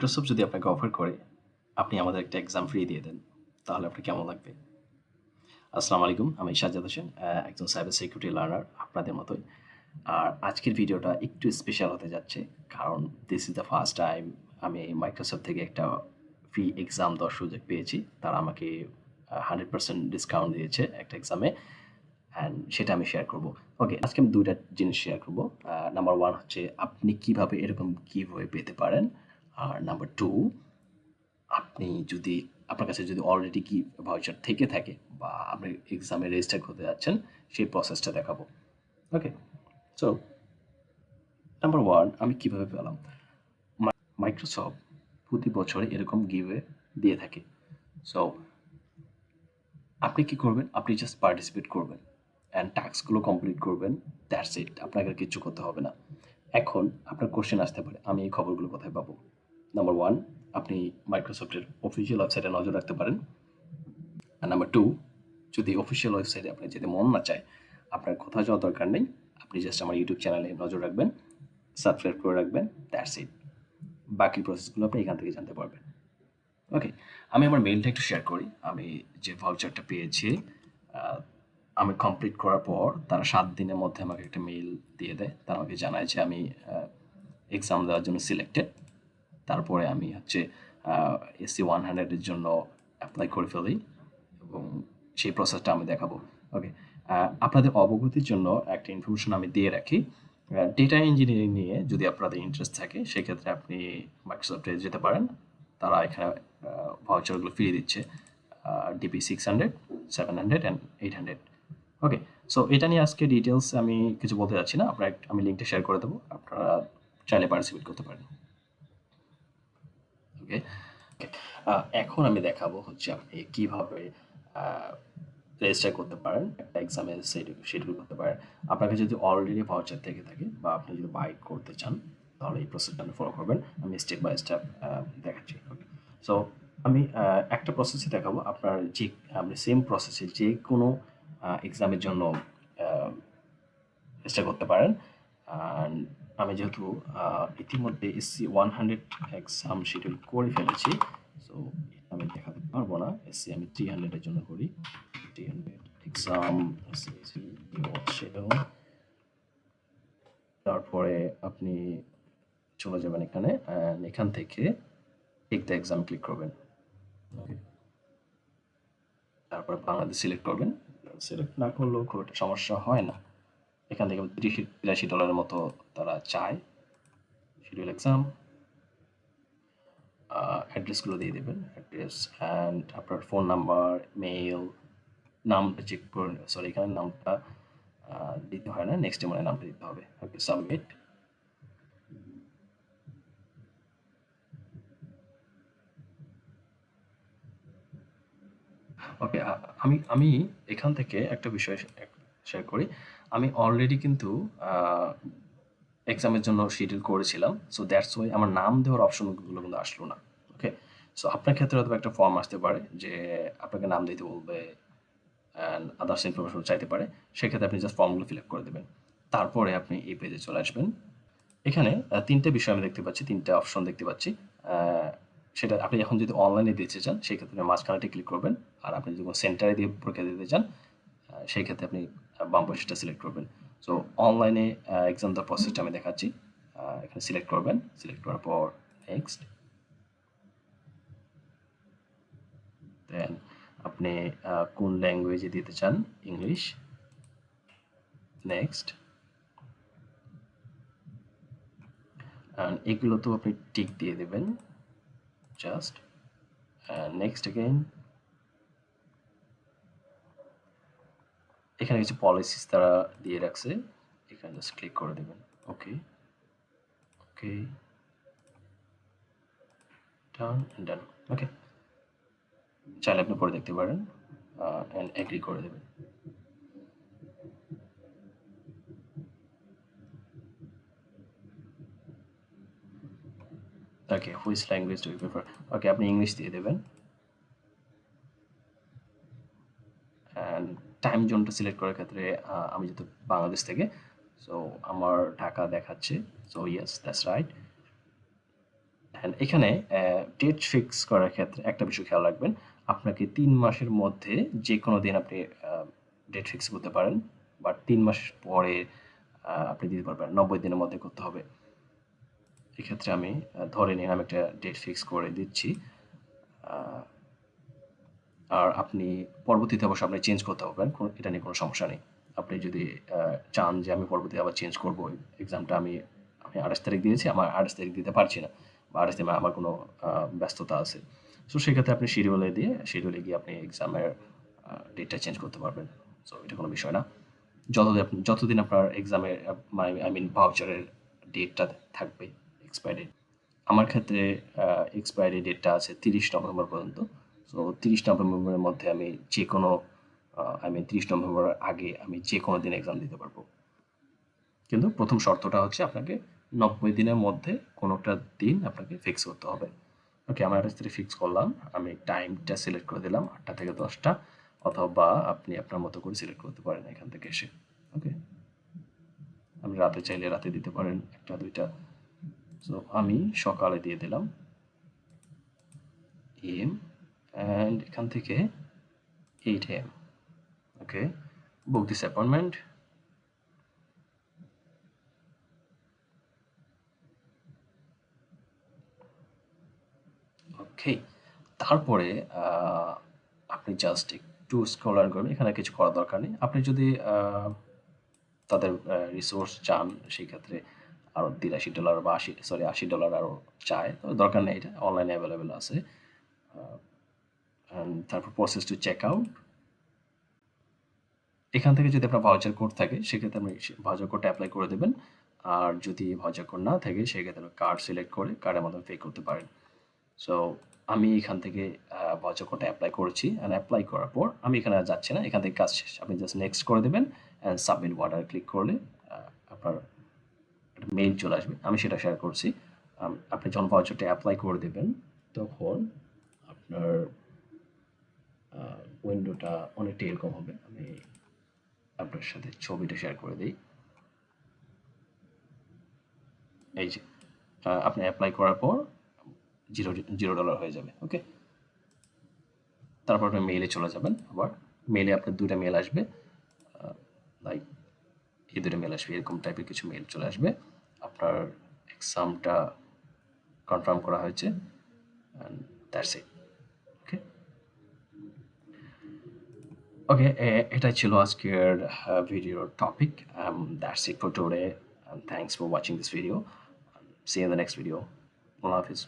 Microsoft যদি আপনাকে offer করে আপনি আমাদের একটা এক্সাম ফ্রি দিয়ে দেন, তাহলে আপনার কেমন লাগবে? আসসালামু আলাইকুম, আমি সাজ্জাদ হোসেন, একজন সাইবার সিকিউরিটি লার্নার আপনাদের মতোই। আর আজকের ভিডিওটা একটু স্পেশাল হতে যাচ্ছে, কারণ this is the first time আমি মাইক্রোসফট থেকে একটা ফ্রি এক্সাম দেওয়ার সুযোগ পেয়েছি। তারা আমাকে 100% ডিসকাউন্ট দিয়েছে একটা এক্সামে, অ্যান্ড সেটা আমি শেয়ার করব। ওকে, আজকে আমি ২ টা জিনিস শেয়ার করব। নাম্বার 1 হচ্ছে আপনি কিভাবে এরকম গিভওয়ে পেতে পারেন। আর নাম্বার 2, আপনি যদি আপনার কাছে যদি অলরেডি কি ভাউচার থেকে থাকে বা আপনি এক্সামে রেজিস্টার করতে যাচ্ছেন, সেই প্রসেসটা দেখাবো। ওকে, সো নাম্বার 1, আমি কিভাবে পেলাম? মাইক্রোসফট প্রতি বছরে এরকম গিভওয়ে দিয়ে থাকে। সো আপনি কি করবেন? আপনি জাস্ট পার্টিসিপেট করবেন অ্যান্ড টাস্কগুলো কমপ্লিট করবেন। That's it. আপনাকে আর কিচ্ছু করতে হবে না। এখন আপনার কোশ্চেন আসতে পারে, আমি এই খবরগুলো কোথায় পাবো? নাম্বার 1, আপনি মাইক্রোসফটের অফিসিয়াল ওয়েবসাইটে নজর রাখতে পারেন। আর নাম্বার 2, যদি অফিসিয়াল ওয়েবসাইটে আপনার যেতে মন না চায়, আপনার কোথাও যাওয়ার দরকার নেই। আপনি জাস্ট আমার ইউটিউব চ্যানেলে নজর রাখবেন, সাবস্ক্রাইব করে রাখবেন, দ্যাটস ইট। বাকি প্রসেসগুলো আপনি এখান থেকে জানতে পারবেন। ওকে, আমি আমার মেইলটা একটু শেয়ার করি। আমি যে ভাউচারটা পেয়েছি, আমি কমপ্লিট করার পর তারা 7 দিনের মধ্যে আমাকে একটা মেইল দিয়ে দেয়। তারা আমাকে জানায় যে আমি এক্সাম দেওয়ার জন্য সিলেক্টেড। তারপরে আমি হচ্ছে এসসি 100 এর জন্য অ্যাপ্লাই করে ফেলি এবং সেই প্রসেসটা আমি দেখাবো। ওকে, আপনাদের অবগতির জন্য একটা ইনফরমেশন আমি দিয়ে রাখি। ডেটা ইঞ্জিনিয়ারিং নিয়ে যদি আপনাদের ইন্টারেস্ট থাকে, সেক্ষেত্রে আপনি মাইক্রোসফটে যেতে পারেন। তারা এখানে ভাউচারগুলো ফ্রি দিচ্ছে, ডিপি 600, 700 অ্যান্ড 800। ওকে, সো এটা নিয়ে আজকে ডিটেলস আমি কিছু বলতে যাচ্ছি না। আমি লিঙ্কটা শেয়ার করে দেবো, আপনারা চাইলে পার্টিসিপেট করতে পারেন। ওকে, এখন আমি দেখাবো হচ্ছে আপনি কিভাবে রেজিস্টার করতে পারেন, একটা এক্সামের শিডিউল করতে পারেন। আপনাকে যদি অলরেডি ভাউচার থেকে থাকে বা আপনি যদি বাই করতে চান, তাহলে এই প্রসেসটা আপনি ফলো করবেন। আমি স্টেপ বাই স্টেপ দেখাচ্ছি। ওকে, সো আমি একটা প্রসেসে দেখাবো। আপনার যে আপনি সেম প্রসেসে যে কোনো এক্সামের জন্য চেষ্টা করতে পারেন। অ্যান্ড আমি যেহেতু ইতিমধ্যে এসসি 100 এক্সাম শিডিউল করে ফেলেছি, সো আমি দেখাতে পারবো না। এসসি আমি 300 এর জন্য করি। 300 এক্সাম এসসি শিডিউল। তারপরে আপনি চলে যাবেন এখানে, অ্যান্ড এখান থেকে টেক দ্য এক্সাম ক্লিক করবেন। ওকে, তারপরে বাংলাদেশ সিলেক্ট করবেন। সিলেক্ট না করলেও খুব একটা সমস্যা হয় না। এখান থেকে $83 মতো তারা চায়। শিডিউল এক্সাম, অ্যাড্রেসগুলো দিয়ে দেবেন, অ্যাড্রেস অ্যান্ড আপনার ফোন নাম্বার, মেইল, নামটা চেক করে, সরি এখানে নামটা দিতে হয় না, নেক্সট মানে নামটা দিতে হবে। ওকে, সাবমিট। ওকে, আমি আমি এখান থেকে একটা বিষয় শেয়ার করি। আমি অলরেডি কিন্তু এক্সামের জন্য শিডিউল করেছিলাম, সো দ্যাটস ওয়াই আমার নাম দেওয়ার অপশনগুলো কিন্তু আসলো না। ওকে, সো আপনার ক্ষেত্রে হয়তো একটা ফর্ম আসতে পারে যে আপনাকে নাম দিতে বলবে অ্যান্ড আদার্স ইনফরমেশন চাইতে পারে। সেক্ষেত্রে আপনি জাস্ট ফর্মগুলো ফিল আপ করে দেবেন। তারপরে আপনি এই পেজে চলে আসবেন। এখানে ৩ টে বিষয় আমি দেখতে পাচ্ছি, ৩ টে অপশন দেখতে পাচ্ছি। সেটা আপনি এখন যদি অনলাইনে দিতে চান, সেক্ষেত্রে মাঝখানেটা ক্লিক করবেন। আর আপনি যদি সেন্টারে দিয়ে পরীক্ষা দিতে চান, সেই ক্ষেত্রে আপনি বাম পাশেরটা সিলেক্ট করবেন। সো অনলাইনে এক্সাম দেওয়ার প্রসেসটা আমি দেখাচ্ছি। এখানে সিলেক্ট করবেন, সিলেক্ট করার পর নেক্সট, দেন আপনি কোন ল্যাঙ্গুয়েজে দিতে চান, ইংলিশ, নেক্সট, অ্যান্ড এগুলো তো আপনি টিক দিয়ে দেবেন জাস্ট, নেক্সট অ্যাগেন। এখানে কিছু পলিসিস তারা দিয়ে রাখছে, এখানে জাস্ট ক্লিক করে দেবেন। ওকে, ওকে, ডান ডান। ওকে, চাইলে আপনি পরে দেখতে পারেন অ্যান্ড এগ্রি করে দেবেন। Okay, which language do you prefer? Okay, আপনি ইংলিশ দিয়ে দেবেন অ্যান্ড টাইম জোনটা সিলেক্ট করার ক্ষেত্রে আমি যেহেতু বাংলাদেশ থেকে, সো আমার ঢাকা দেখাচ্ছে, so yes that's right. And এখানে ডেট ফিক্স করার ক্ষেত্রে একটা বিষয় খেয়াল রাখবেন, আপনাকে 3 মাসের মধ্যে যে কোনো দিন আপনি ডেট ফিক্স করতে পারেন, বাট 3 মাস পরে আপনি দিতে পারবেন, 90 দিনের মধ্যে করতে হবে। এক্ষেত্রে আমি ধরে নিন আমি একটা ডেট ফিক্স করে দিচ্ছি, আর আপনি পরবর্তীতে অবশ্য আপনি চেঞ্জ করতে পারবেন, এটা নিয়ে কোনো সমস্যা নেই। আপনি যদি চান যে আমি পরবর্তীতে আবার চেঞ্জ করবো, এক্সামটা আমি 28 তারিখ দিয়েছি, আমার 28 তারিখ দিতে পারছি না, বা 28 তারিখে আমার কোনো ব্যস্ততা আছে, সো সেক্ষেত্রে আপনি শিডিউলে গিয়ে আপনি এক্সামের ডেটটা চেঞ্জ করতে পারবেন। সো এটা কোনো বিষয় না, যতদিন আপনার এক্সামের ভাউচারের ডেটটা থাকবে এক্সপায়ারি। আমার ক্ষেত্রে এক্সপায়ারি ডেটটা আছে 30 নভেম্বর পর্যন্ত। সো 30 নভেম্বরের মধ্যে আমি যে কোনো 30 নভেম্বরের আগে আমি যে কোনো দিন এক্সাম দিতে পারবো। কিন্তু প্রথম শর্তটা হচ্ছে আপনাকে 90 দিনের মধ্যে কোনো একটা দিন আপনাকে ফিক্স করতে হবে। ওকে, আমার 28 তারিখ ফিক্স করলাম, আমি টাইমটা সিলেক্ট করে দিলাম 8টা থেকে 10টা, অথবা আপনি আপনার মতো করে সিলেক্ট করতে পারেন এখান থেকে এসে। ওকে, আপনি রাতে চাইলে রাতে দিতে পারেন, 1টা 2টা। সো আমি সকালে দিয়ে দিলাম AM, and এখান থেকে 8 AM. Okay, book this appointment. ওকে, তারপরে আপনি জাস্ট একটু স্ক্রল করবেন, এখানে কিছু করার দরকার নেই। আপনি যদি তাদের রিসোর্স চান, সেই ক্ষেত্রে আরও $83 বা $80 আরও চায়, দরকার নেই, এটা অনলাইনে অ্যাভেলেবেল আছে। তারপর প্রসেস টু চেক আউট, এখান থেকে যদি আপনার ভাউচার কোড থাকে সেক্ষেত্রে আপনি ভাউচার কোডটা অ্যাপ্লাই করে দেবেন, আর যদি ভাউচার কোড না থাকে সেক্ষেত্রে কার্ড সিলেক্ট করে কার্ডের মাধ্যমে পে করতে পারেন। সো আমি এখান থেকে ভাউচার কোডটা অ্যাপ্লাই করেছি, অ্যান্ড অ্যাপ্লাই করার পর আমি এখানে আর যাচ্ছি না, এখান থেকে কাজ শেষ। আপনি জাস্ট নেক্সট করে দেবেন, অ্যান্ড সাবমিট ওয়াটার ক্লিক করলে আপনার একটা মেইল চলে আসবে, আমি সেটা শেয়ার করছি। আপনি যখন ভাউচারটা অ্যাপ্লাই করে দেবেন তখন আপনার উইন্ডোটা অনেকটা এরকম হবে। আমি আপনার সাথে ছবিটা শেয়ার করে দিই। এই যে আপনি অ্যাপ্লাই করার পর $0 হয়ে যাবে। ওকে, তারপর আপনি মেইলে চলে যাবেন, আবার মেইলে আপনার 2টা মেল আসবে, লাইক এই 2টা মেল আসবে, এরকম টাইপের কিছু মেল চলে আসবে। আপনার এক্সামটা কনফার্ম করা হয়েছে, অ্যান্ড দ্যাটস ইট। ওকে ওকে, এটাই ছিল আজকের ভিডিওর topic. That's it for today, and thanks for watching this video. See you in the next video. Allah Hafiz.